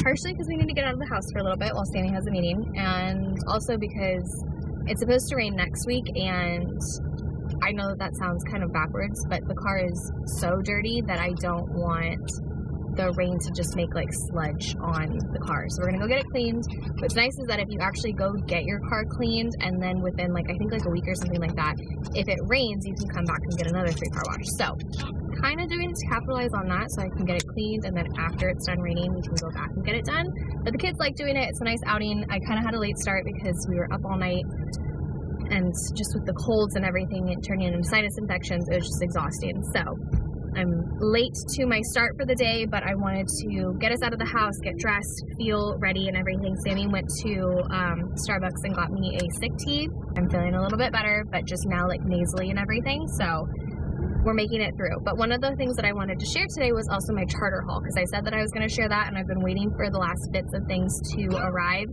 Partially because we need to get out of the house for a little bit while Sammy has a meeting, and also because it's supposed to rain next week, and I know that sounds kind of backwards, but the car is so dirty that I don't want the rain to just make like sludge on the car. So we're gonna go get it cleaned. What's nice is that if you actually go get your car cleaned, and then within like I think like a week or something like that, if it rains, you can come back and get another free car wash. So kind of doing to capitalize on that so I can get it cleaned, and then after it's done raining, we can go back and get it done. But the kids like doing it. It's a nice outing. I kind of had a late start because we were up all night, and just with the colds and everything, it turned into sinus infections. It was just exhausting. So I'm late to my start for the day, but I wanted to get us out of the house, get dressed, feel ready and everything. Sammy went to Starbucks and got me a sick tea. I'm feeling a little bit better, but just now like nasally and everything. So we're making it through. But one of the things that I wanted to share today was also my charter haul, because I said that I was going to share that, and I've been waiting for the last bits of things to arrive.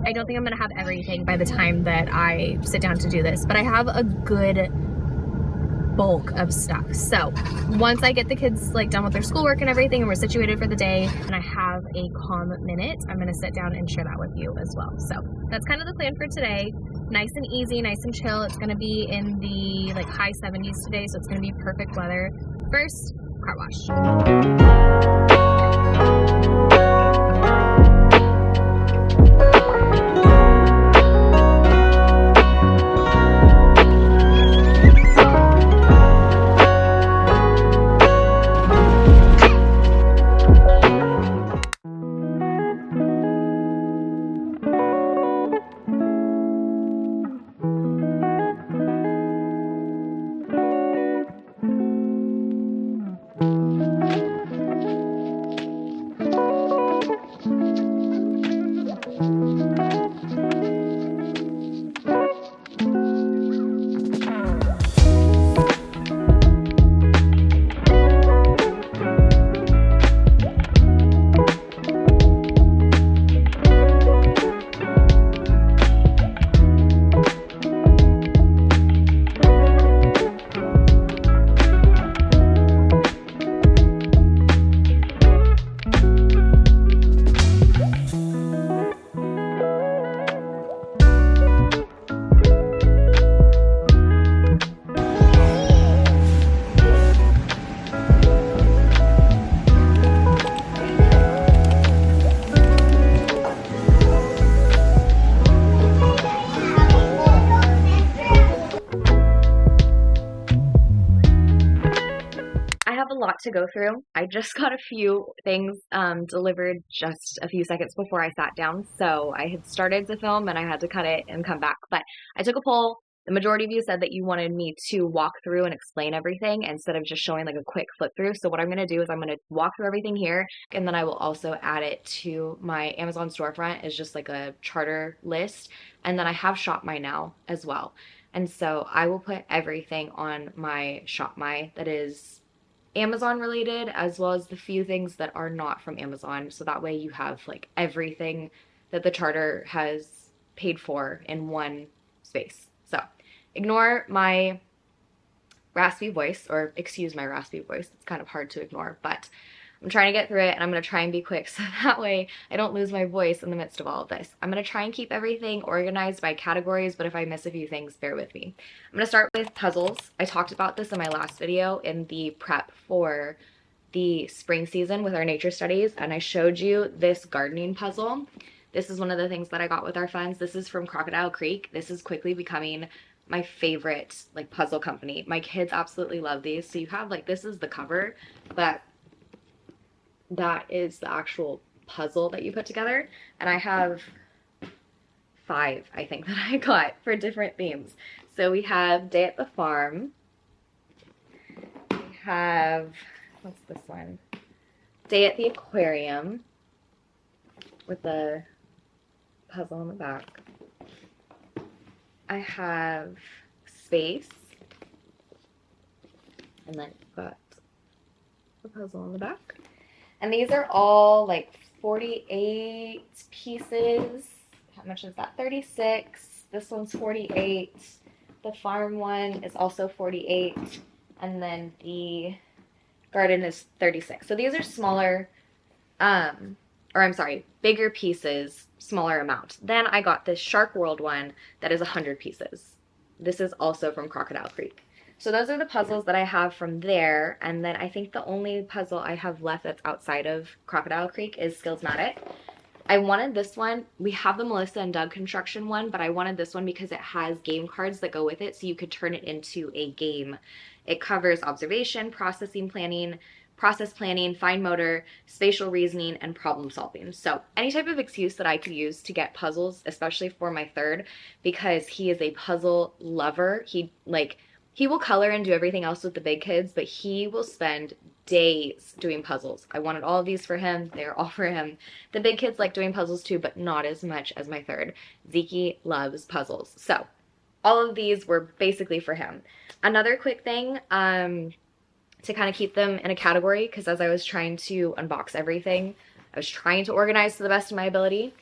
I don't think I'm going to have everything by the time that I sit down to do this, but I have a good bulk of stuff. So once I get the kids like done with their schoolwork and everything, and we're situated for the day, and I have a calm minute, I'm going to sit down and share that with you as well. So that's kind of the plan for today. Nice and easy, nice and chill. It's going to be in the like high 70s today, so it's going to be perfect weather. First, car wash. A lot to go through. I just got a few things delivered just a few seconds before I sat down, so I had started to film and I had to cut it and come back. But I took a poll. The majority of you said that you wanted me to walk through and explain everything instead of just showing like a quick flip through. So what I'm going to do is I'm going to walk through everything here, and then I will also add it to my Amazon storefront as just like a charter list, and then I have Shop My Now as well. And so I will put everything on my Shop My that is Amazon related, as well as the few things that are not from Amazon, so that way you have like everything that the charter has paid for in one space. So ignore my raspy voice, or excuse my raspy voice. It's kind of hard to ignore, but I'm trying to get through it, and I'm going to try and be quick so that way I don't lose my voice in the midst of all of this. I'm going to try and keep everything organized by categories, but if I miss a few things, bear with me. I'm going to start with puzzles. I talked about this in my last video in the prep for the spring season with our nature studies, and I showed you this gardening puzzle. This is one of the things that I got with our friends. This is from Crocodile Creek. This is quickly becoming my favorite like puzzle company. My kids absolutely love these. So you have like, this is the cover, but that is the actual puzzle that you put together. And I have 5, I think, that I got for different themes. So we have Day at the Farm. We have, what's this one? Day at the Aquarium with the puzzle on the back. I have Space. And then you've got the puzzle on the back. And these are all like 48 pieces. How much is that? 36. This one's 48. The farm one is also 48. And then the garden is 36. So these are smaller or I'm sorry, bigger pieces, smaller amount. Then I got this Shark World one that is 100 pieces. This is also from Crocodile Creek. So those are the puzzles that I have from there. And then I think the only puzzle I have left that's outside of Crocodile Creek is Skillsmatic. I wanted this one. We have the Melissa and Doug construction one, but I wanted this one because it has game cards that go with it, so you could turn it into a game. It covers observation, process planning, fine motor, spatial reasoning, and problem solving. So any type of excuse that I could use to get puzzles, especially for my third, because he is a puzzle lover. He will color and do everything else with the big kids, but he will spend days doing puzzles. I wanted all of these for him. They're all for him. The big kids like doing puzzles too, but not as much as my third. Zeke loves puzzles. So all of these were basically for him. Another quick thing, to kind of keep them in a category, because as I was trying to unbox everything, I was trying to organize to the best of my ability.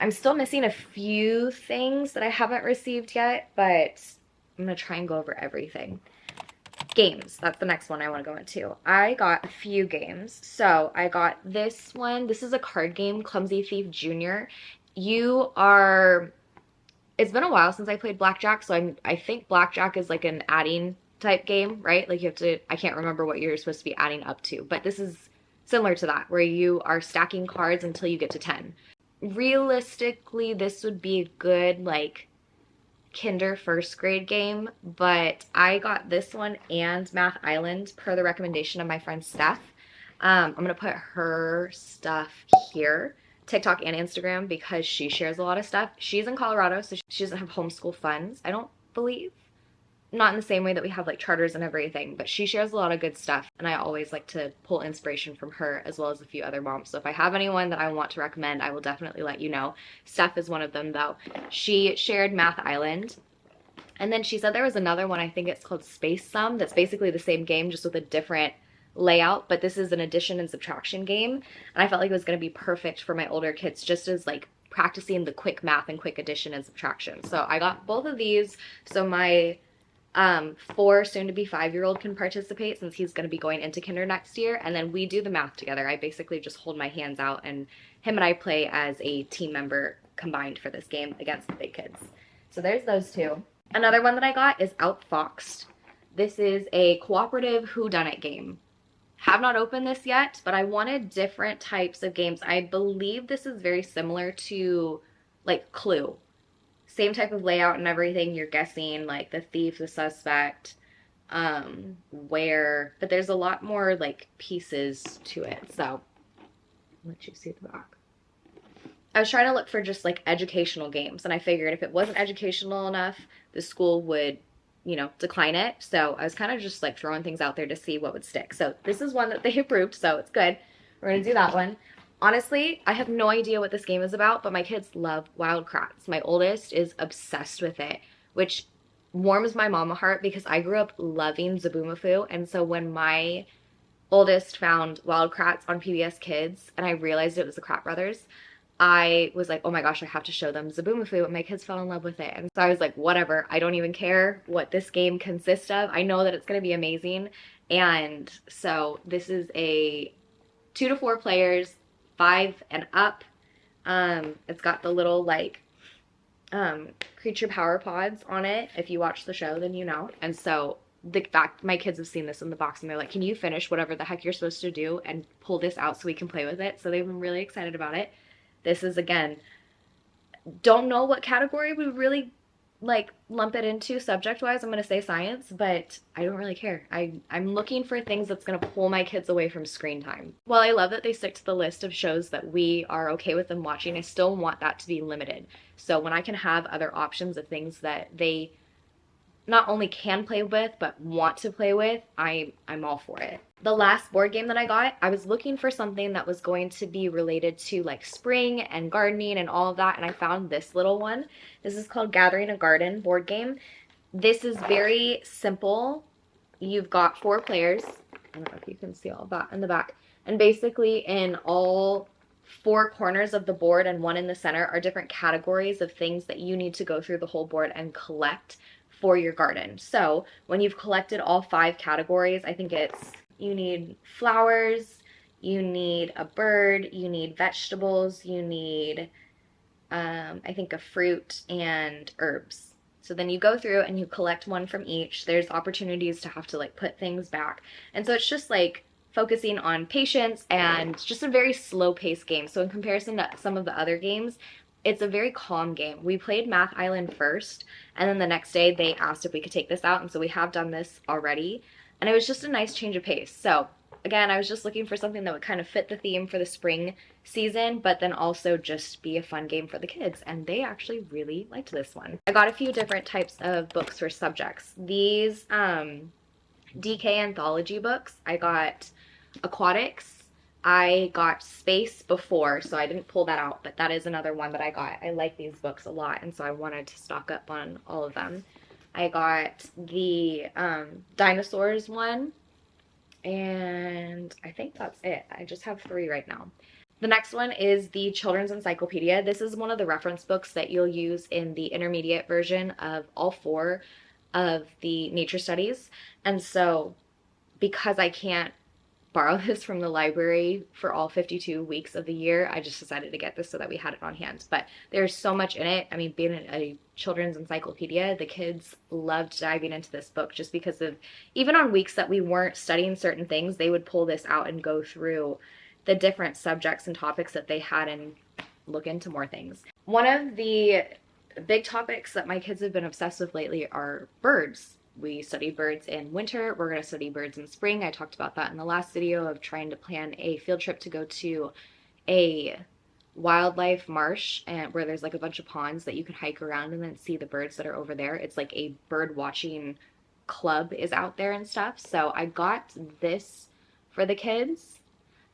I'm still missing a few things that I haven't received yet, but I'm going to try and go over everything. Games, that's the next one I want to go into. I got a few games. So I got this one. This is a card game, Clumsy Thief Jr. It's been a while since I played Blackjack, so I think Blackjack is like an adding type game, right? Like you have to, I can't remember what you're supposed to be adding up to, but this is similar to that, where you are stacking cards until you get to 10. Realistically, this would be a good, like, kinder first grade game, but I got this one and Math Island per the recommendation of my friend Steph. I'm going to put her stuff here, TikTok and Instagram, because she shares a lot of stuff. She's in Colorado, so she doesn't have homeschool funds, I don't believe. Not in the same way that we have like charters and everything, but she shares a lot of good stuff, and I always like to pull inspiration from her as well as a few other moms. So if I have anyone that I want to recommend, I will definitely let you know. Steph is one of them though. She shared Math Island, and then she said there was another one, I think it's called Space Sum, that's basically the same game just with a different layout, but this is an addition and subtraction game, and I felt like it was going to be perfect for my older kids, just as like practicing the quick math and quick addition and subtraction. So I got both of these so my 4 soon to be 5-year-old can participate, since he's going to be going into kinder next year, and then we do the math together. I basically just hold my hands out and him and I play as a team member combined for this game against the big kids. So there's those two. Another one that I got is Outfoxed. This is a cooperative whodunit game. Have not opened this yet, but I wanted different types of games. I believe this is very similar to like Clue. Same type of layout and everything. You're guessing like the thief, the suspect, where, but there's a lot more like pieces to it. So I'll let you see the back. I was trying to look for just like educational games, and I figured if it wasn't educational enough, the school would, you know, decline it. So I was kind of just like throwing things out there to see what would stick. So this is one that they approved, so it's good. We're gonna do that one. Honestly, I have no idea what this game is about, but my kids love Wild Kratts. My oldest is obsessed with it, which warms my mama heart because I grew up loving Zaboomafoo. And so when my oldest found Wild Kratts on PBS Kids and I realized it was the Kratt Brothers, I was like, oh my gosh, I have to show them Zaboomafoo, and my kids fell in love with it. And so I was like, whatever, I don't even care what this game consists of. I know that it's going to be amazing. And so this is a 2 to 4 players, 5 and up. It's got the little like creature power pods on it. If you watch the show, then you know. And so my kids have seen this in the box, and they're like, can you finish whatever the heck you're supposed to do and pull this out so we can play with it? So they've been really excited about it. This is, again, don't know what category we really like lump it into subject-wise. I'm going to say science, but I don't really care. I'm looking for things that's going to pull my kids away from screen time. While I love that they stick to the list of shows that we are okay with them watching, I still want that to be limited. So when I can have other options of things that they not only can play with, but want to play with, I'm all for it. The last board game that I got, I was looking for something that was going to be related to like spring and gardening and all of that, and I found this little one. This is called Gathering a Garden board game. This is very simple. You've got 4 players. I don't know if you can see all that in the back. And basically in all 4 corners of the board and 1 in the center are different categories of things that you need to go through the whole board and collect for your garden. So when you've collected all 5 categories, I think it's you need flowers, you need a bird, you need vegetables, you need, I think, a fruit and herbs. So then you go through and you collect one from each. There's opportunities to have to like put things back. And so it's just like focusing on patience and just a very slow paced game. So in comparison to some of the other games, it's a very calm game. We played Math Island first, and then the next day they asked if we could take this out, and so we have done this already. And it was just a nice change of pace. So again, I was just looking for something that would kind of fit the theme for the spring season, but then also just be a fun game for the kids. And they actually really liked this one. I got a few different types of books for subjects. These DK anthology books, I got aquatics. I got space before, so I didn't pull that out, but that is another one that I got. I like these books a lot, and so I wanted to stock up on all of them. I got the dinosaurs one, and I think that's it. I just have 3 right now. The next one is the Children's Encyclopedia. This is one of the reference books that you'll use in the intermediate version of all 4 of the nature studies. And so because I can't borrow this from the library for all 52 weeks of the year, I just decided to get this so that we had it on hand. But there's so much in it. I mean, being a children's encyclopedia, the kids loved diving into this book just because of, even on weeks that we weren't studying certain things, they would pull this out and go through the different subjects and topics that they had and look into more things. One of the big topics that my kids have been obsessed with lately are birds. We study birds in winter. We're going to study birds in spring. I talked about that in the last video of trying to plan a field trip to go to a wildlife marsh and where there's like a bunch of ponds that you can hike around and then see the birds that are over there. It's like a bird watching club is out there and stuff. So I got this for the kids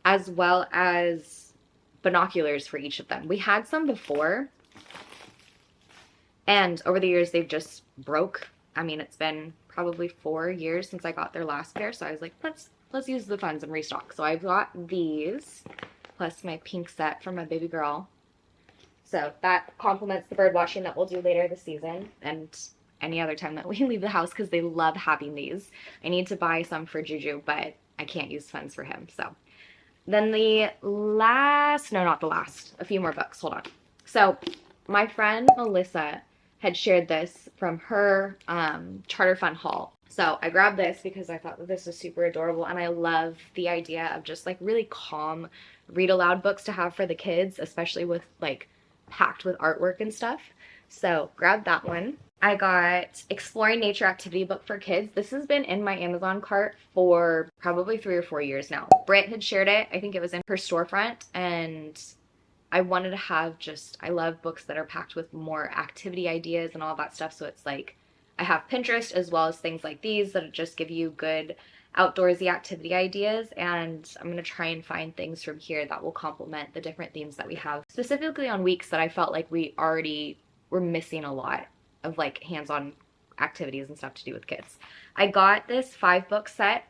as well as binoculars for each of them. We had some before, and over the years they've just broke. I mean, it's been probably 4 years since I got their last pair, so I was like, let's use the funds and restock. So I've got these, plus my pink set for my baby girl. So that complements the bird watching that we'll do later this season and any other time that we leave the house because they love having these. I need to buy some for Juju, but I can't use funds for him. So then the last, no, not the last, a few more books. Hold on. So my friend Melissa had shared this from her Charter Fund haul. So I grabbed this because I thought that this was super adorable, and I love the idea of just like really calm read aloud books to have for the kids, especially with like packed with artwork and stuff. So grab that one. I got Exploring Nature Activity book for kids. This has been in my Amazon cart for probably 3 or 4 years now. Britt had shared it. I think it was in her storefront, and I wanted to have just, I love books that are packed with more activity ideas and all that stuff. So it's like, I have Pinterest as well as things like these that just give you good outdoorsy activity ideas. And I'm going to try and find things from here that will complement the different themes that we have, specifically on weeks that I felt like we already were missing a lot of like hands-on activities and stuff to do with kids. I got this 5-book set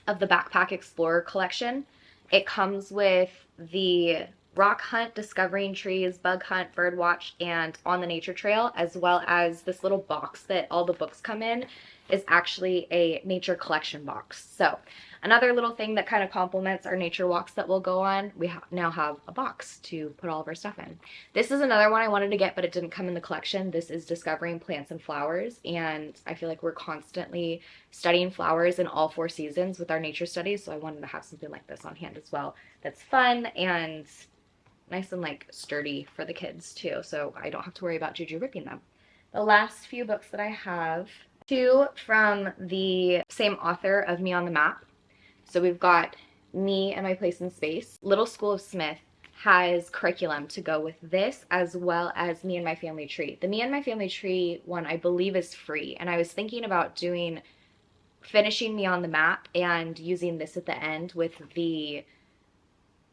of the Backpack Explorer collection. It comes with the rock hunt, discovering trees, bug hunt, bird watch, and on the nature trail, as well as this little box that all the books come in is actually a nature collection box. So another little thing that kind of complements our nature walks that we'll go on, we now have a box to put all of our stuff in. This is another one I wanted to get, but it didn't come in the collection. This is Discovering Plants and Flowers, and I feel like we're constantly studying flowers in all 4 seasons with our nature studies, so I wanted to have something like this on hand as well that's fun and nice and like sturdy for the kids too, so I don't have to worry about Juju ripping them. The last few books that I have, 2 from the same author of Me on the Map. So we've got Me and My Place in Space. Little School of Smith has curriculum to go with this, as well as Me and My Family Tree. The Me and My Family Tree one I believe is free, and I was thinking about finishing Me on the Map and using this at the end with the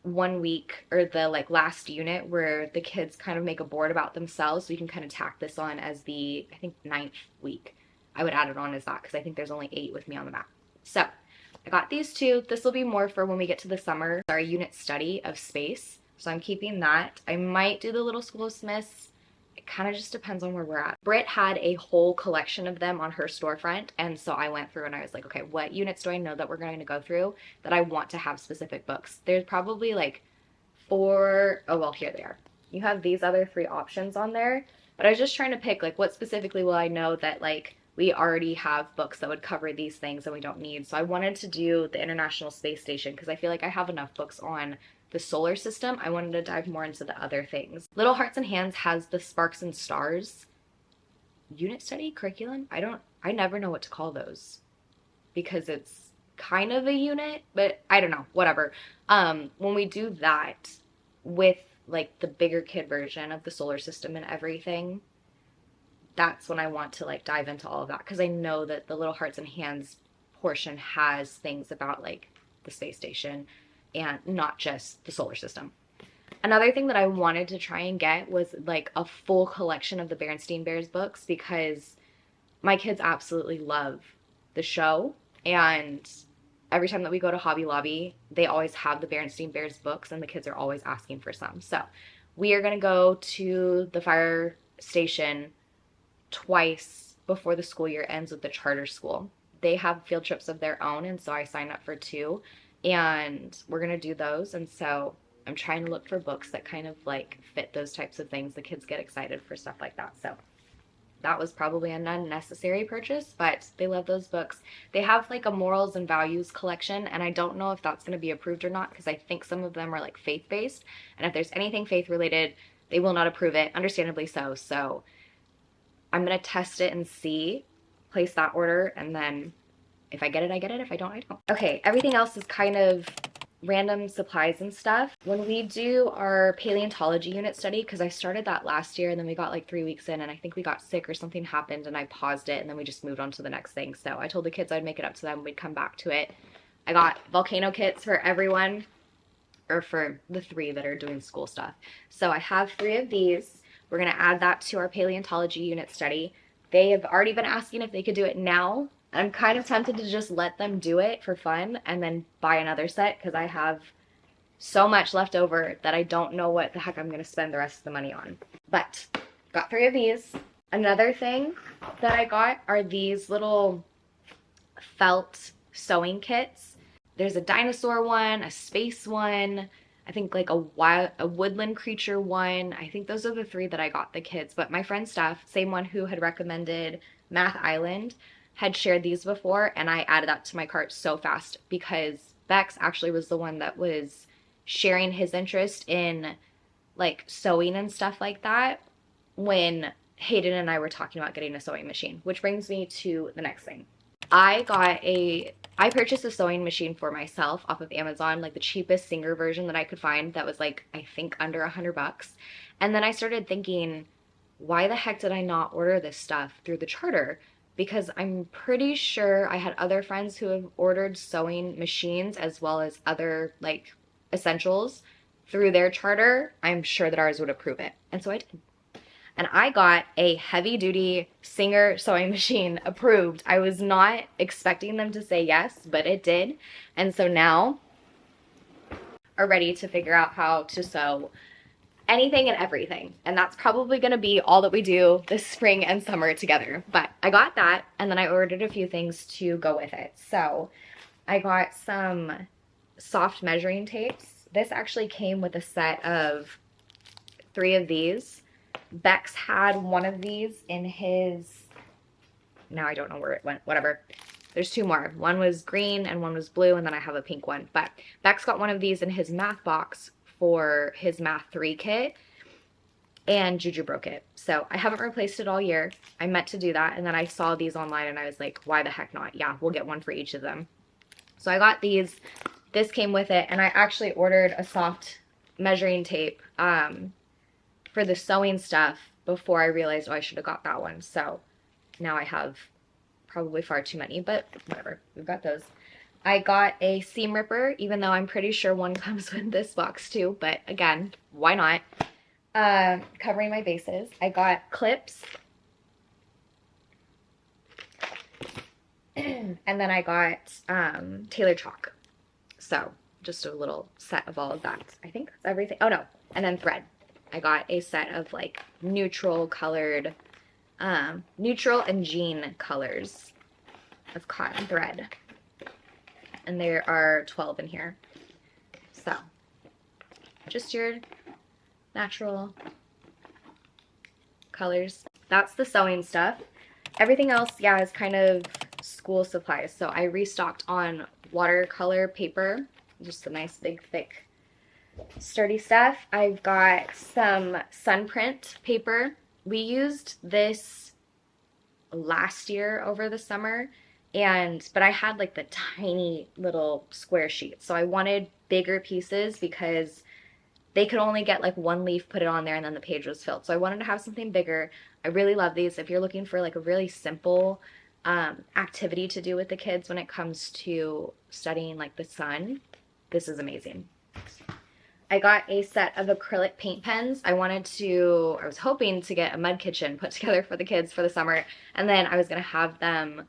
1 week or the like last unit where the kids kind of make a board about themselves, so you can kind of tack this on as the, I think, 9th week. I would add it on as that because I think there's only 8 with Me on the Map. So I got these 2. This will be more for when we get to the summer, our unit study of space. So I'm keeping that. I might do the Little School of Smiths. I kind of just depends on where we're at. Britt had a whole collection of them on her storefront, and so I went through and I was like, okay, what units do I know that we're going to go through that I want to have specific books? There's probably like four, oh well, here they are. You have these other three options on there, but I was just trying to pick like what specifically will I know that like we already have books that would cover these things and we don't need. So I wanted to do the International Space Station because I feel like I have enough books on the solar system. I wanted to dive more into the other things. Little Hearts and Hands has the Sparks and Stars unit study curriculum. I never know what to call those because it's kind of a unit, but I don't know, whatever. When we do that with like the bigger kid version of the solar system and everything, that's when I want to like dive into all of that because I know that the Little Hearts and Hands portion has things about like the space station and not just the solar system. Another thing that I wanted to try and get was like a full collection of the Berenstain Bears books because my kids absolutely love the show, and every time that we go to Hobby Lobby, they always have the Berenstain Bears books and the kids are always asking for some. So we are going to go to the fire station twice before the school year ends with the charter school. They have field trips of their own, and so I signed up for 2, and we're going to do those. And so I'm trying to look for books that kind of like fit those types of things. The kids get excited for stuff like that. So that was probably an unnecessary purchase, but they love those books. They have like a morals and values collection, and I don't know if that's going to be approved or not because I think some of them are like faith-based, and if there's anything faith-related, they will not approve it, understandably so. So I'm going to test it and see, place that order, and then if I get it, I get it. If I don't, I don't. Okay, everything else is kind of random supplies and stuff. When we do our paleontology unit study, because I started that last year and then we got like 3 weeks in and I think we got sick or something happened and I paused it and then we just moved on to the next thing. So I told the kids I'd make it up to them, we'd come back to it. I got volcano kits for everyone, or for the 3 that are doing school stuff. So I have 3 of these. We're going to add that to our paleontology unit study. They have already been asking if they could do it now. I'm kind of tempted to just let them do it for fun and then buy another set because I have so much left over that I don't know what the heck I'm going to spend the rest of the money on. But got 3 of these. Another thing that I got are these little felt sewing kits. There's a dinosaur one, a space one, I think like a woodland creature one. I think those are the 3 that I got the kids. But my friend Steph, same one who had recommended Math Island, had shared these before, and I added that to my cart so fast because Bex actually was the one that was sharing his interest in like sewing and stuff like that when Hayden and I were talking about getting a sewing machine, which brings me to the next thing. I purchased a sewing machine for myself off of Amazon, like the cheapest Singer version that I could find that was like, I think under $100. And then I started thinking, why the heck did I not order this stuff through the charter? Because I'm pretty sure I had other friends who have ordered sewing machines as well as other like essentials through their charter. I'm sure that ours would approve it. And so I did. And I got a heavy-duty Singer sewing machine approved. I was not expecting them to say yes, but it did. And so now are ready to figure out how to sew anything and everything. And that's probably going to be all that we do this spring and summer together. But I got that, and then I ordered a few things to go with it. So I got some soft measuring tapes. This actually came with a set of 3 of these. Bex had one of these in his, now I don't know where it went, whatever. There's 2 more. One was green and one was blue, and then I have a pink one. But Bex got one of these in his math box for his Math 3 kit, and Juju broke it. So I haven't replaced it all year. I meant to do that, and then I saw these online and I was like, why the heck not? Yeah, we'll get one for each of them. So I got these. This came with it, and I actually ordered a soft measuring tape for the sewing stuff before I realized, oh, I should have got that one. So now I have probably far too many, but whatever. We've got those. I got a seam ripper, even though I'm pretty sure one comes with this box too, but again, why not? Covering my bases. I got clips. And then I got Taylor chalk. So just a little set of all of that. I think that's everything. Oh no, and then thread. I got a set of like neutral colored, neutral and jean colors of cotton thread. And there are 12 in here. So, just your natural colors. That's the sewing stuff. Everything else, yeah, is kind of school supplies. So I restocked on watercolor paper, just a nice big thick sturdy stuff. I've got some sunprint paper. We used this last year over the summer, but I had like the tiny little square sheet. So I wanted bigger pieces because they could only get like one leaf, put it on there, and then the page was filled. So I wanted to have something bigger. I really love these. If you're looking for like a really simple activity to do with the kids when it comes to studying like the sun, this is amazing. I got a set of acrylic paint pens. I was hoping to get a mud kitchen put together for the kids for the summer, and then I was going to have them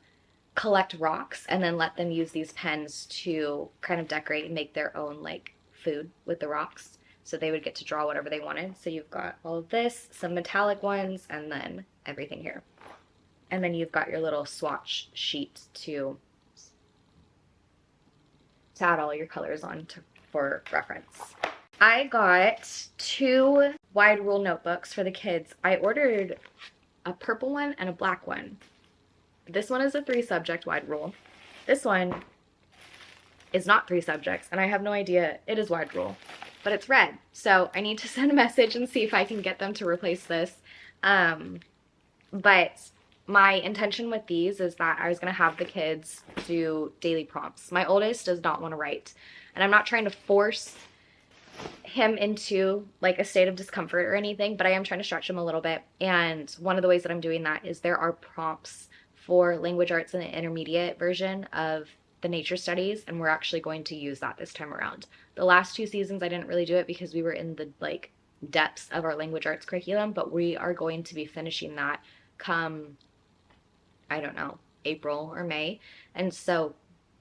collect rocks and then let them use these pens to kind of decorate and make their own like food with the rocks. So they would get to draw whatever they wanted. So you've got all of this, some metallic ones, and then everything here. And then you've got your little swatch sheet to add all your colors on for reference. I got 2 wide rule notebooks for the kids. I ordered a purple one and a black one. This one is a 3-subject wide rule. This one is not 3 subjects, and I have no idea it is wide rule, but it's red. So I need to send a message and see if I can get them to replace this. But my intention with these is that I was going to have the kids do daily prompts. My oldest does not want to write, and I'm not trying to force him into like a state of discomfort or anything, but I am trying to stretch him a little bit. And one of the ways that I'm doing that is there are prompts for language arts in the intermediate version of the nature studies, and we're actually going to use that this time around. The last 2 seasons I didn't really do it because we were in the like depths of our language arts curriculum, but we are going to be finishing that come, I don't know, April or May. And so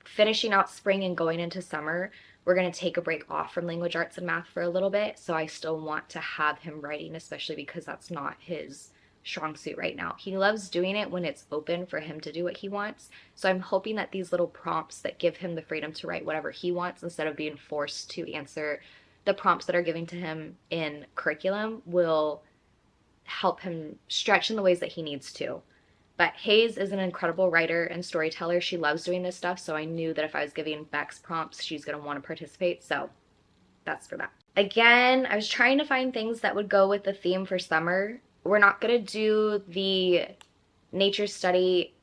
finishing out spring and going into summer, we're going to take a break off from language arts and math for a little bit. So I still want to have him writing, especially because that's not his strong suit right now. He loves doing it when it's open for him to do what he wants. So I'm hoping that these little prompts that give him the freedom to write whatever he wants instead of being forced to answer the prompts that are given to him in curriculum will help him stretch in the ways that he needs to. But Hayes is an incredible writer and storyteller. She loves doing this stuff, so I knew that if I was giving Bex prompts, she's going to want to participate, so that's for that. Again, I was trying to find things that would go with the theme for summer. We're not going to do the nature study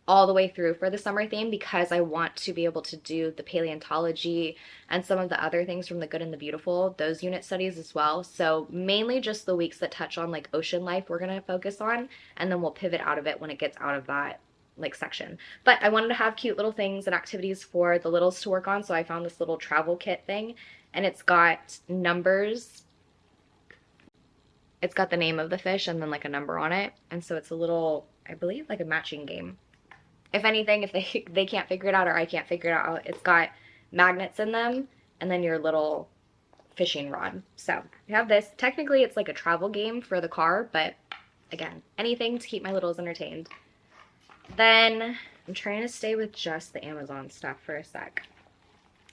all the way through for the summer theme because I want to be able to do the paleontology and some of the other things from the good and the beautiful, those unit studies as well. So mainly just the weeks that touch on like ocean life we're going to focus on, and then we'll pivot out of it when it gets out of that like section. But I wanted to have cute little things and activities for the littles to work on, so I found this little travel kit thing, and it's got numbers. It's got the name of the fish and then like a number on it, and so it's a little, I believe, like a matching game. If anything, if they can't figure it out or I can't figure it out, it's got magnets in them and then your little fishing rod. So you have this. Technically, it's like a travel game for the car, but again, anything to keep my littles entertained. Then I'm trying to stay with just the Amazon stuff for a sec.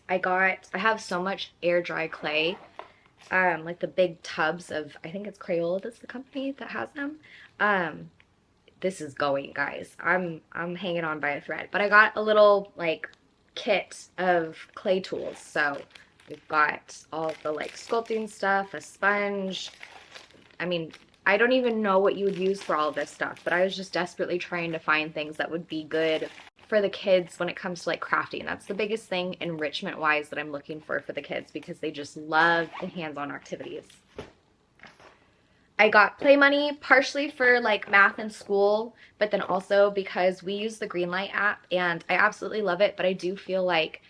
I have so much air dry clay, like the big tubs of, I think it's Crayola, that's the company that has them. This is going, guys. I'm hanging on by a thread. But I got a little like kit of clay tools. So we've got all of the like sculpting stuff, a sponge. I mean, I don't even know what you would use for all of this stuff, but I was just desperately trying to find things that would be good for the kids when it comes to like crafting. That's the biggest thing enrichment wise that I'm looking for the kids, because they just love the hands-on activities. I got play money partially for like math and school, but then also because we use the Greenlight app and I absolutely love it, but I do feel like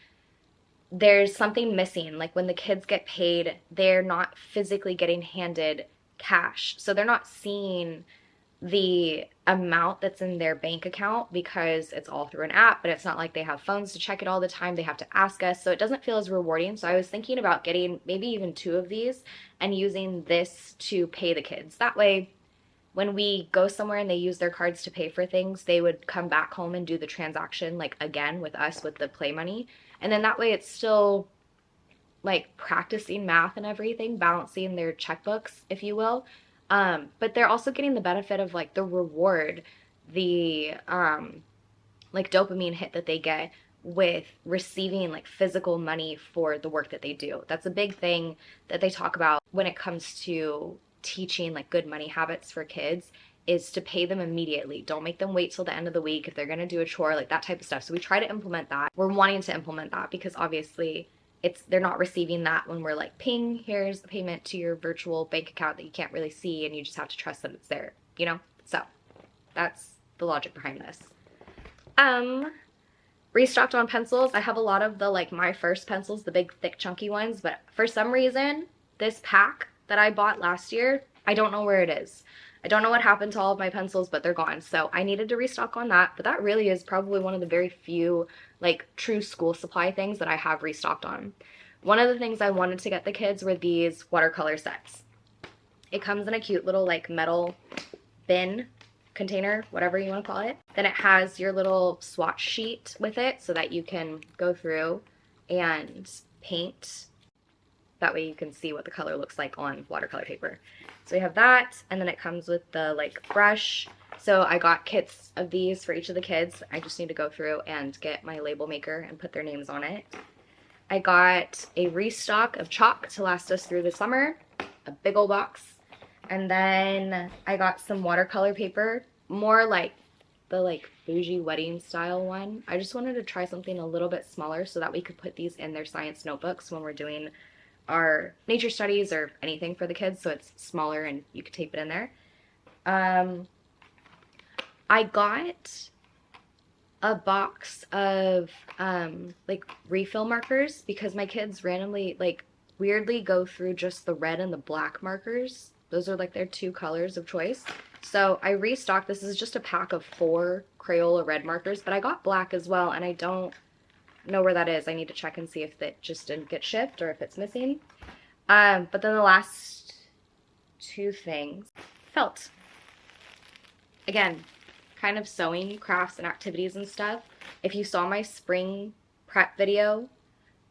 there's something missing. Like when the kids get paid, they're not physically getting handed cash. So they're not seeing the amount that's in their bank account because it's all through an app, but it's not like they have phones to check it all the time. They have to ask us, so it doesn't feel as rewarding. So I was thinking about getting maybe even 2 of these and using this to pay the kids. That way, when we go somewhere and they use their cards to pay for things, they would come back home and do the transaction like again with us with the play money. And then that way it's still like practicing math and everything, balancing their checkbooks, if you will. But they're also getting the benefit of like the reward, the like dopamine hit that they get with receiving like physical money for the work that they do. That's a big thing that they talk about when it comes to teaching like good money habits for kids, is to pay them immediately. Don't make them wait till the end of the week if they're going to do a chore, like that type of stuff. So we try to implement that. We're wanting to implement that because obviously they're not receiving that when we're like, ping, here's the payment to your virtual bank account that you can't really see and you just have to trust that it's there, you know? So that's the logic behind this. Restocked on pencils. I have a lot of the like my first pencils, the big thick chunky ones, but for some reason this pack that I bought last year, I don't know where it is. I don't know what happened to all of my pencils, but they're gone. So I needed to restock on that, but that really is probably one of the very few like true school supply things that I have restocked on. One of the things I wanted to get the kids were these watercolor sets. It comes in a cute little like metal bin container, whatever you want to call it. Then it has your little swatch sheet with it so that you can go through and paint. That way you can see what the color looks like on watercolor paper. So we have that, and then it comes with the like brush. So I got kits of these for each of the kids. I just need to go through and get my label maker and put their names on it. I got a restock of chalk to last us through the summer, a big old box. And then I got some watercolor paper, more like the like bougie wedding style one. I just wanted to try something a little bit smaller so that we could put these in their science notebooks when we're doing our nature studies or anything for the kids, so it's smaller and you could tape it in there. I got a box of like refill markers because my kids randomly like weirdly go through just the red and the black markers. Those are like their 2 colors of choice. So I restocked. This is just a pack of 4 Crayola red markers, but I got black as well, and I don't know where that is. I need to check and see if it just didn't get shipped or if it's missing. But then the last 2 things, felt. Again, kind of sewing crafts and activities and stuff. If you saw my spring prep video,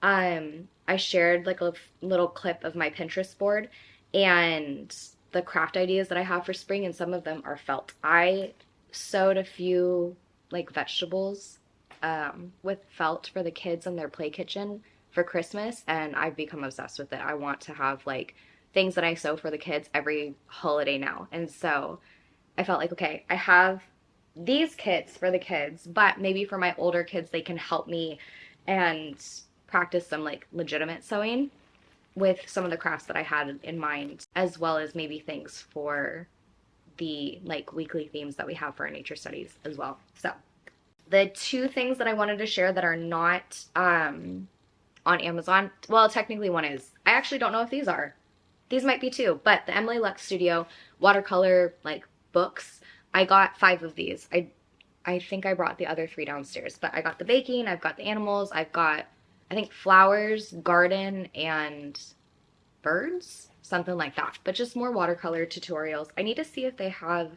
I shared like a little clip of my Pinterest board and the craft ideas that I have for spring, and some of them are felt. I sewed a few like vegetables with felt for the kids in their play kitchen for Christmas, and I've become obsessed with it. I want to have like things that I sew for the kids every holiday now. And so I felt like, okay, I have these kits for the kids, but maybe for my older kids, they can help me and practice some like legitimate sewing with some of the crafts that I had in mind, as well as maybe things for the like weekly themes that we have for our nature studies as well. So the 2 things that I wanted to share that are not on Amazon, well, technically one is. I actually don't know if these are. These might be 2, but the Emily Lux Studio watercolor like books, I got 5 of these. I think I brought the other 3 downstairs, but I got the baking, I've got the animals, I've got, I think, flowers, garden, and birds, something like that. But just more watercolor tutorials. I need to see if they have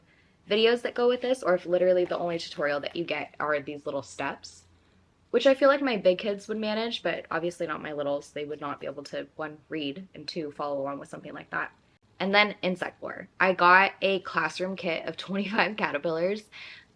videos that go with this, or if literally the only tutorial that you get are these little steps, which I feel like my big kids would manage, but obviously not my littles. They would not be able to, 1, read, and 2, follow along with something like that. And then insect lore. I got a classroom kit of 25 caterpillars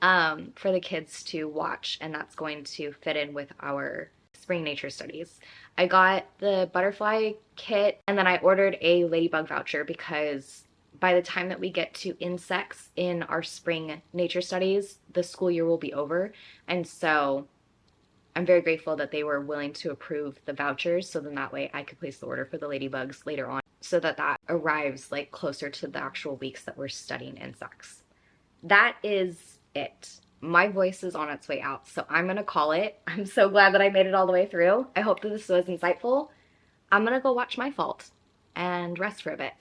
for the kids to watch, and that's going to fit in with our spring nature studies. I got the butterfly kit, and then I ordered a ladybug voucher because by the time that we get to insects in our spring nature studies, the school year will be over. And so I'm very grateful that they were willing to approve the vouchers, so then that way I could place the order for the ladybugs later on, so that that arrives like closer to the actual weeks that we're studying insects. That is it. My voice is on its way out, so I'm gonna call it. I'm so glad that I made it all the way through. I hope that this was insightful. I'm gonna go watch my fault and rest for a bit.